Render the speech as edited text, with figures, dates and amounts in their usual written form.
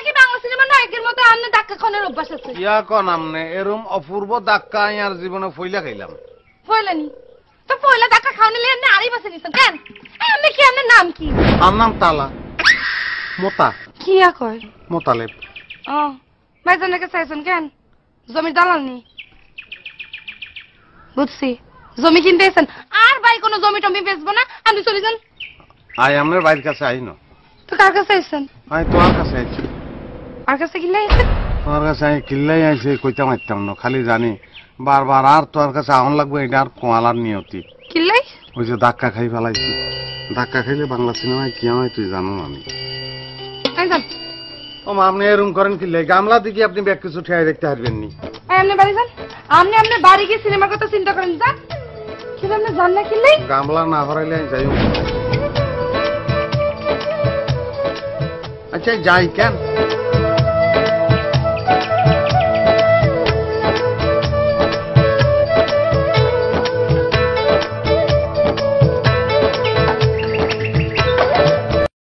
নাকি বাংলা সিনেমা নায়কের মতো আমনে ধাক্কা খাওয়ানোর অভ্যাস আছে? ইয়া কোন আমনে এরম অপূর্ব ধাক্কা আর জীবনে ফইলা খাইলাম। ফয়লানি তো পয়লা ধাক্কা খাওয়ানো নিয়ে আপনি আরই বাসে নিছেন কেন? আপনি কি আপনার নাম কি? আমার নাম তালা মোতা কি কয়? মোতালেব। ও ভাইজানের কাছে আইছেন কেন? জমির দালাল নি? বুঝছি জমি কিনতে আইছেন। আর ভাই কোনো জমি টমি বেচবো না, আপনি চলে যান। আই আমনের বাড়ির কাছে আইনো। তো কার কাছে আইছেন? আই তোমার কাছে আইছি। আর কাছে কিনলে আইছেন? তোমার কাছে আমি কিল্লাই আইছি কইতাম আইতাম না, খালি জানি বারবার আর তোমার কাছে আহন লাগবে এটা আর কোয়ালার নিয়তি। কিনলাই? ওই যে ধাক্কা খাই ফেলাইছি, ধাক্কা খাইলে বাংলা সিনেমায় কি হয় তুই জানো আমি। আইজান। ও মা আপনি এরম করেন কিল্লে গামলা দিকে আপনি ব্যাগ কিছু ঠেয়াই দেখতে পারবেন নি। আপনি বাড়ি যান, আপনি আপনার বাড়ি গিয়ে সিনেমার কথা চিন্তা করেন। যান কিন্তু আপনি জান না কিনলাই? গামলা না ভরাইলে যাই। আচ্ছা যাই কেন